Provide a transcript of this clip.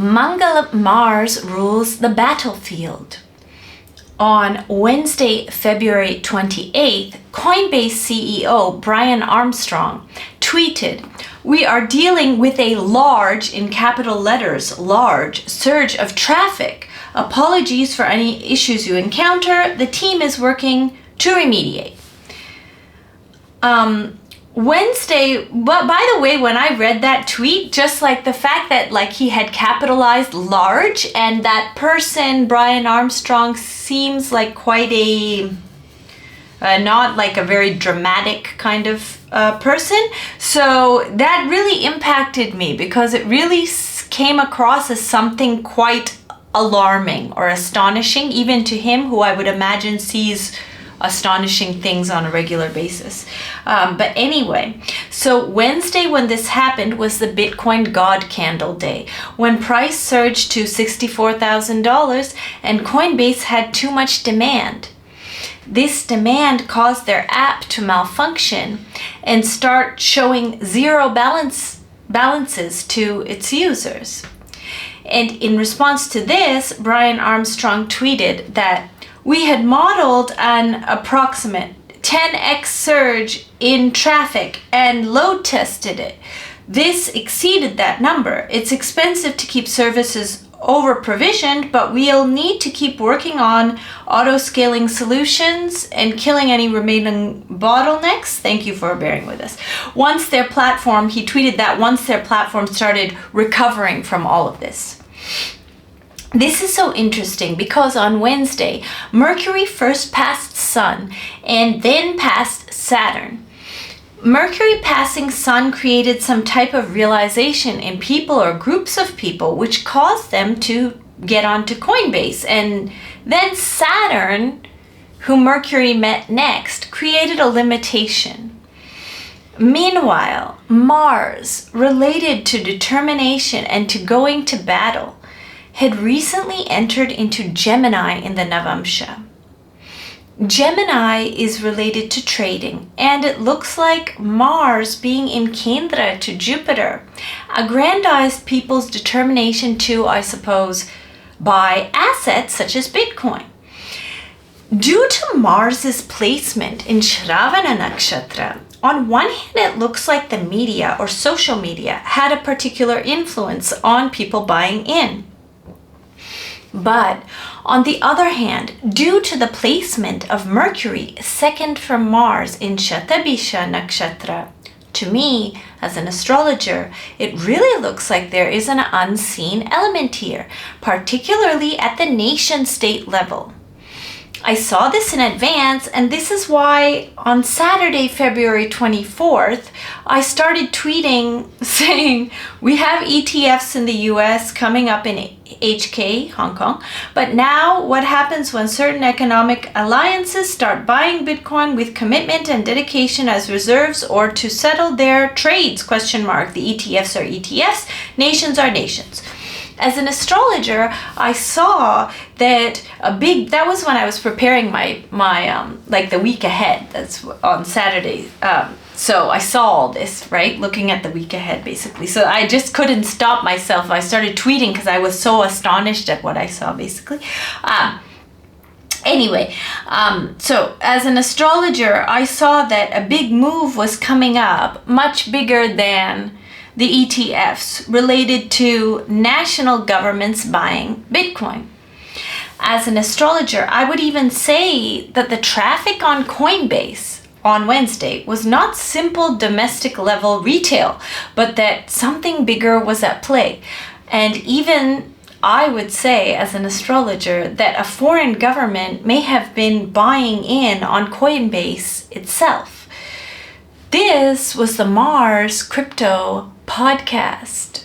Mangal Mars rules the battlefield. On Wednesday, February 28th, Coinbase CEO Brian Armstrong tweeted, "We are dealing with a large, in capital letters, large, surge of traffic. Apologies for any issues you encounter. The team is working to remediate." Wednesday, but by the way, when I read that tweet, just like the fact that he had capitalized large, and that person, Brian Armstrong, seems like quite a, not like a very dramatic kind of person. So that really impacted me because it really came across as something quite alarming or astonishing, even to him, who I would imagine sees astonishing things on a regular basis. But anyway, so Wednesday when this happened was the Bitcoin God Candle Day, when price surged to $64,000 and Coinbase had too much demand. This demand caused their app to malfunction and start showing zero balances to its users. And in response to this, Brian Armstrong tweeted that we had modeled an approximate 10x surge in traffic and load tested it. This exceeded that number. It's expensive to keep services over provisioned, but we'll need to keep working on auto scaling solutions and killing any remaining bottlenecks. Thank you for bearing with us. He tweeted that once their platform started recovering from all of this. This is so interesting because on Wednesday, Mercury first passed Sun and then passed Saturn. Mercury passing Sun created some type of realization in people or groups of people, which caused them to get onto Coinbase. And then Saturn, who Mercury met next, created a limitation. Meanwhile, Mars, related to determination and to going to battle, had recently entered into Gemini in the Navamsha. Gemini is related to trading, and it looks like Mars, being in Kendra to Jupiter, aggrandized people's determination to, I suppose, buy assets such as Bitcoin. Due to Mars's placement in Shravana Nakshatra, on one hand, it looks like the media or social media had a particular influence on people buying in. But on the other hand, due to the placement of Mercury second from Mars in Shatabisha Nakshatra, to me, as an astrologer, it really looks like there is an unseen element here, particularly at the nation-state level. I saw this in advance, and this is why on Saturday, February 24th, I started tweeting saying, we have ETFs in the US coming up in HK, Hong Kong, but now what happens when certain economic alliances start buying Bitcoin with commitment and dedication as reserves or to settle their trades, ? The ETFs are ETFs, nations are nations. As an astrologer, I saw that that was when I was preparing my the week ahead. That's on Saturday. So I saw all this, right? Looking at the week ahead, basically. So I just couldn't stop myself. I started tweeting because I was so astonished at what I saw, basically. Anyway, so as an astrologer, I saw that a big move was coming up, much bigger than the ETFs, related to national governments buying Bitcoin. As an astrologer, I would even say that the traffic on Coinbase on Wednesday was not simple domestic level retail, but that something bigger was at play. And even I would say, as an astrologer, that a foreign government may have been buying in on Coinbase itself. This was the Mars Crypto Podcast.